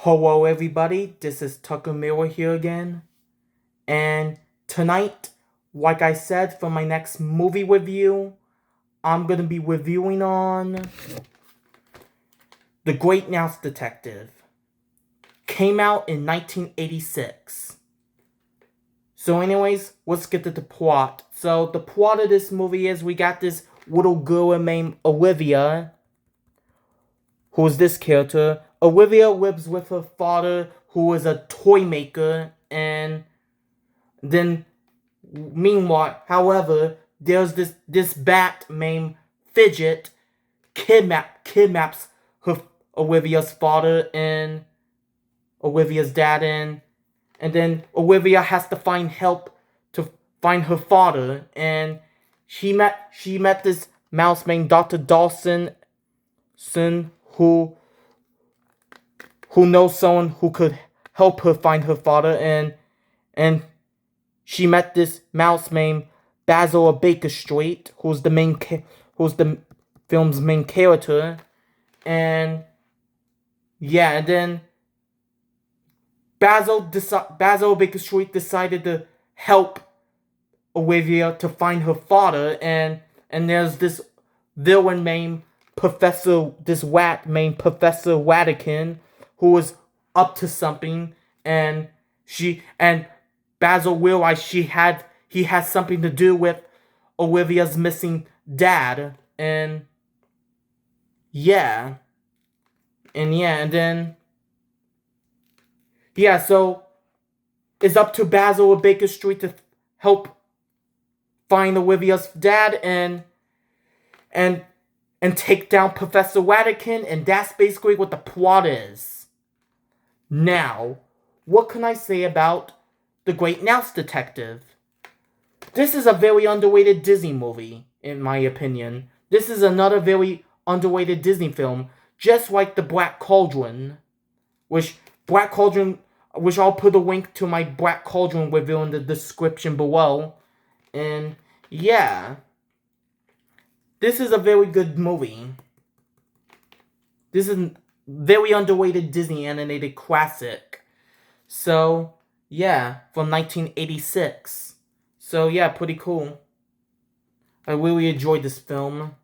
Hello everybody, this is Tucker Miller here again, and tonight, like I said, for my next movie review, I'm gonna be reviewing on The Great Mouse Detective. Came out in 1986. So anyways, let's get to the plot. So the plot of this movie is we got this little girl named Olivia, who is this character. Olivia lives with her father, who is a toy maker, and then, meanwhile, however, there's this bat named Fidget kidnaps her Olivia's father and Olivia's dad, and then Olivia has to find help to find her father, and she met this mouse named Dr. Dawson, who knows someone who could help her find her father, and she met this mouse named Basil of Baker Street, who's the film's main character, and yeah, and then Basil of Baker Street decided to help Olivia to find her father, and there's this villain named Professor Watican, who is up to something, and Basil realized he has something to do with Olivia's missing dad, and yeah, and then yeah, so it's up to Basil of Baker Street to help find Olivia's dad and take down Professor Watican, and that's basically what the plot is. Now, what can I say about The Great Mouse Detective? This is a very underrated Disney movie, in my opinion. This is another very underrated Disney film, just like The Black Cauldron, which I'll put a link to my Black Cauldron review in the description below. And yeah, this is a very good movie. This is a very underrated Disney animated classic. So yeah, from 1986. So yeah, pretty cool. I really enjoyed this film.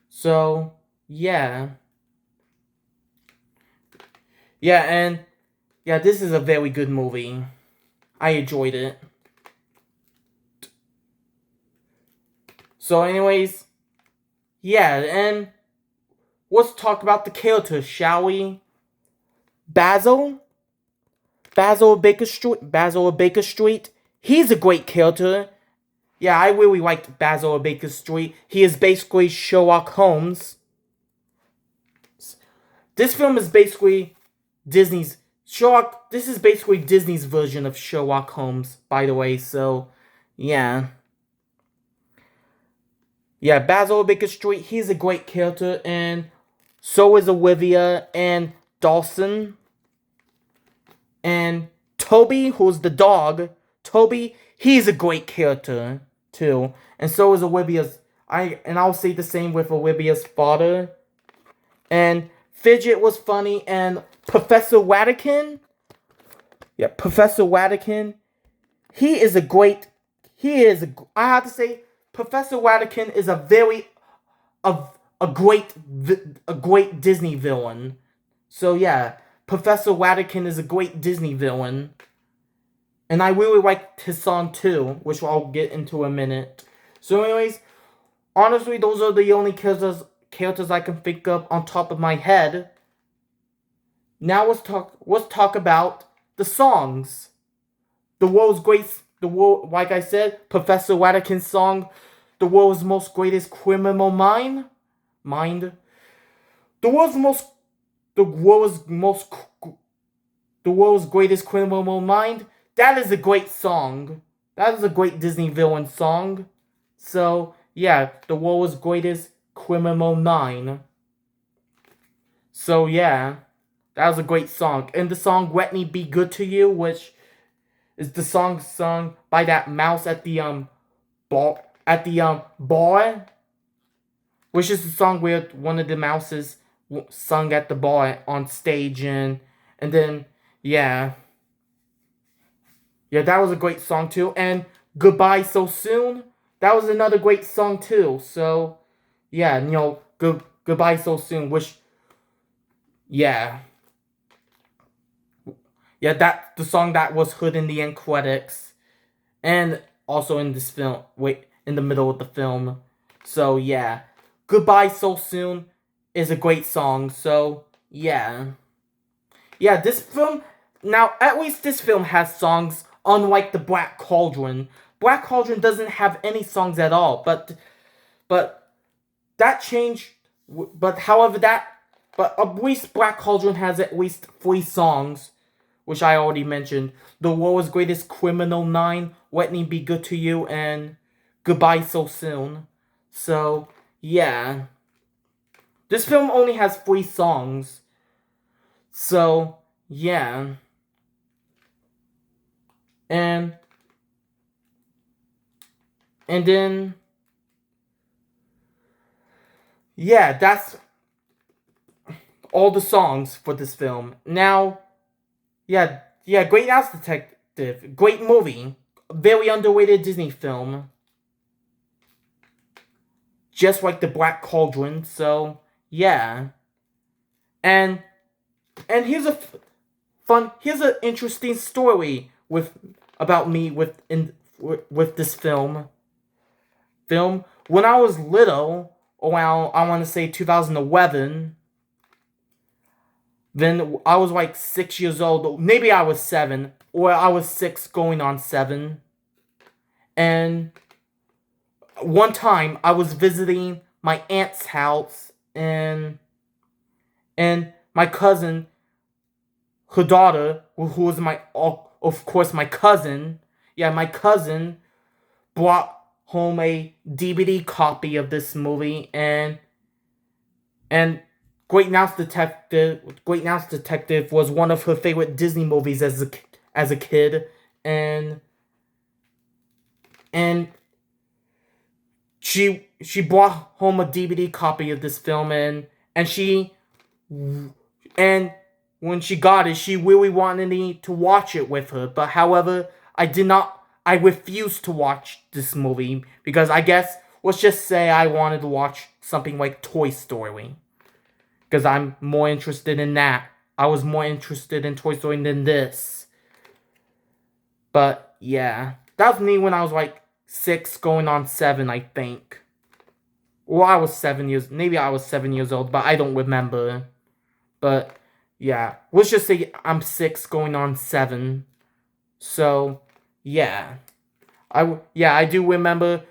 So yeah. And yeah, this is a very good movie. I enjoyed it. So anyways, yeah, and let's talk about the characters, shall we? Basil of Baker Street. He's a great character. Yeah, I really liked Basil of Baker Street. He is basically Sherlock Holmes. This film is basically Disney's Sherlock. This is basically Disney's version of Sherlock Holmes, by the way. So, yeah. Yeah, Basil of Baker Street, he's a great character, and so is Olivia and Dawson. And Toby, who's the dog, he's a great character too. And so is Olivia's. I'll say the same with Olivia's father. And Fidget was funny, and Professor Watican. Yeah, Professor Watican. I have to say, Professor Watican is a great Disney villain. So yeah, Professor Watican is a great Disney villain. And I really liked his song too, which I'll get into in a minute. So anyways, honestly, those are the only characters I can think of on top of my head. Now let's talk about the songs. Like I said, Professor Watican's song, The World's Most Greatest Criminal Mind. The world's most the world's greatest criminal mind. That is a great song. That is a great Disney villain song. So yeah, the world's greatest criminal mind. So yeah, that was a great song. And the song "Let Me Be Good to You," which is the song sung by that mouse at the bar. which is the song where one of the mouses sung at the bar on stage, and then yeah, yeah, that was a great song too. And Goodbye So Soon, that was another great song too. So yeah, Goodbye So Soon, which yeah, yeah, that the song that was heard in the end credits and also in this film. Wait, in the middle of the film. So yeah, Goodbye So Soon is a great song. So yeah, yeah, this film. Now, at least this film has songs, unlike the Black Cauldron. Black Cauldron doesn't have any songs at all. But that changed. But however that. But at least Black Cauldron has at least 3 songs, which I already mentioned. The World's Greatest Criminal 9, Let Me Be Good to You, and Goodbye So Soon. So, yeah. This film only has 3 songs. So, yeah. And then yeah, that's all the songs for this film. Now, yeah, Great House Detective, great movie, very underrated Disney film, just like the Black Cauldron. So yeah, and here's here's an interesting story about me with this film. When I was little, around I want to say 2011. Then I was like 6 years old. Maybe I was 7, or I was 6 going on 7. And one time I was visiting my aunt's house, and my cousin, her daughter, who was of course my cousin. Yeah, my cousin brought home a DVD copy of this movie, and Great Mouse Detective was one of her favorite Disney movies as a kid, and she brought home a DVD copy of this film, and when she got it, she really wanted me to watch it with her. But however, I did not. I refused to watch this movie because I guess, let's just say, I wanted to watch something like Toy Story, because I'm more interested in that. I was more interested in Toy Story than this. But yeah, that was me when I was like 6 going on 7, I think. Or I was 7 years, maybe I was 7 years old, but I don't remember. But yeah, let's just say I'm 6 going on 7. So yeah, I do remember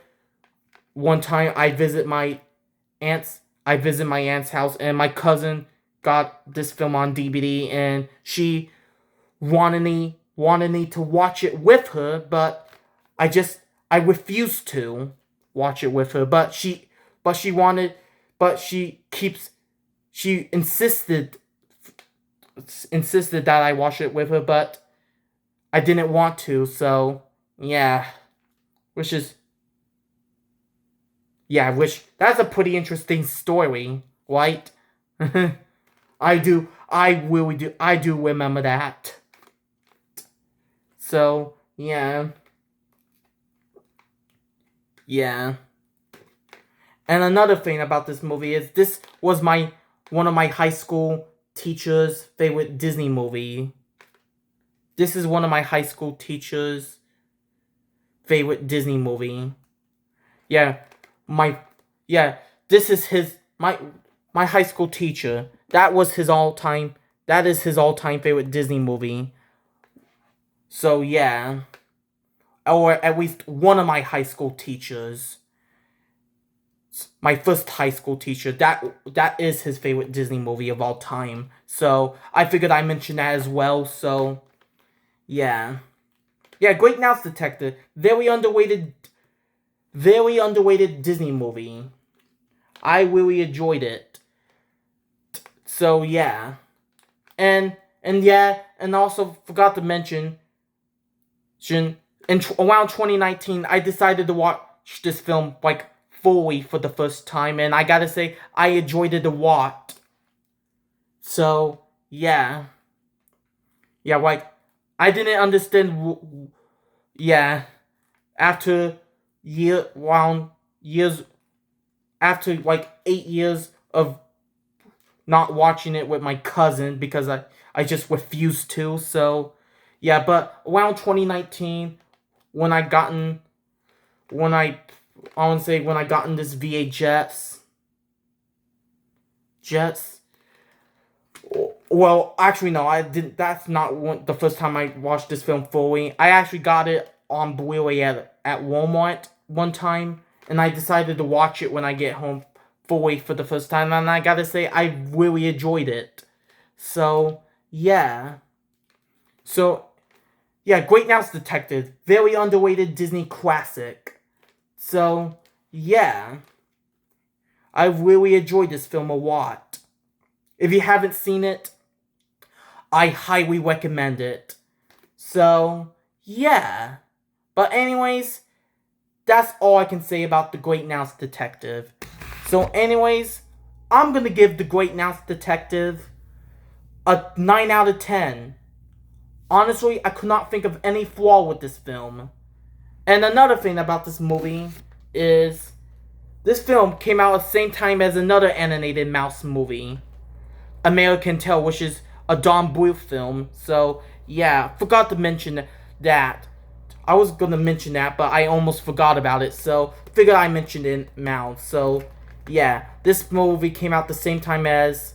one time I visit my aunt's house, and my cousin got this film on DVD, and she wanted me to watch it with her, but I refused to watch it with her. But she insisted that I watch it with her, but I didn't want to. So yeah, which that's a pretty interesting story, right? I do remember that. So yeah. And another thing about this movie is this was one of my high school teacher's favorite Disney movie. This is one of my high school teacher's favorite Disney movie. Yeah, this is my high school teacher. That is his all-time favorite Disney movie. So yeah, or at least one of my high school teachers. My first high school teacher, that is his favorite Disney movie of all time. So I figured I'd mention that as well. So yeah, Great Mouse Detective, very underrated Disney movie. I really enjoyed it. So yeah, and also forgot to mention, around 2019, I decided to watch this film like fully for the first time, and I gotta say, I enjoyed it a lot. So, yeah. Yeah, like, I didn't understand, yeah, after years, after like 8 years of not watching it with my cousin because I just refused to, so, yeah, but around 2019, when I gotten this VHS, well, actually, no, I didn't. That's not the first time I watched this film fully. I actually got it on Blu-ray at Walmart one time, and I decided to watch it when I get home fully for the first time, and I gotta say, I really enjoyed it. So, yeah. So, yeah, Great Mouse Detective. Very underrated Disney classic. So, yeah. I really enjoyed this film a lot. If you haven't seen it, I highly recommend it. So, yeah. But anyways, that's all I can say about The Great Mouse Detective. So anyways, I'm gonna give The Great Mouse Detective a 9 out of 10. Honestly, I could not think of any flaw with this film. And another thing about this movie is this film came out at the same time as another animated mouse movie, American Tail, which is a Don Bluth film. So, yeah, forgot to mention that. I was gonna mention that, but I almost forgot about it. So, figured I mentioned it now. So, yeah, this movie came out the same time as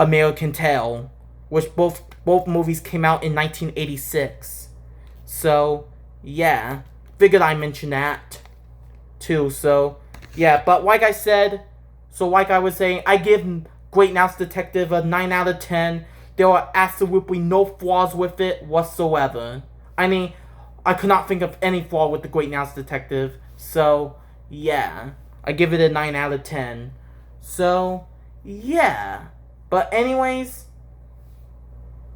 American Tail, which both movies came out in 1986. So, yeah, figured I mentioned that too. So, yeah, but like I said, like I was saying, I give Great Mouse Detective a 9 out of 10. There are absolutely no flaws with it whatsoever. I mean, I could not think of any flaw with the Great Mouse Detective. So, yeah, I give it a 9 out of 10. So, yeah. But anyways,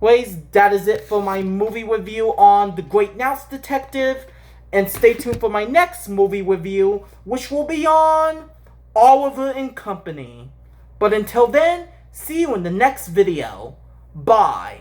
that is it for my movie review on The Great Mouse Detective. And stay tuned for my next movie review, which will be on Oliver and Company. But until then, see you in the next video. Bye.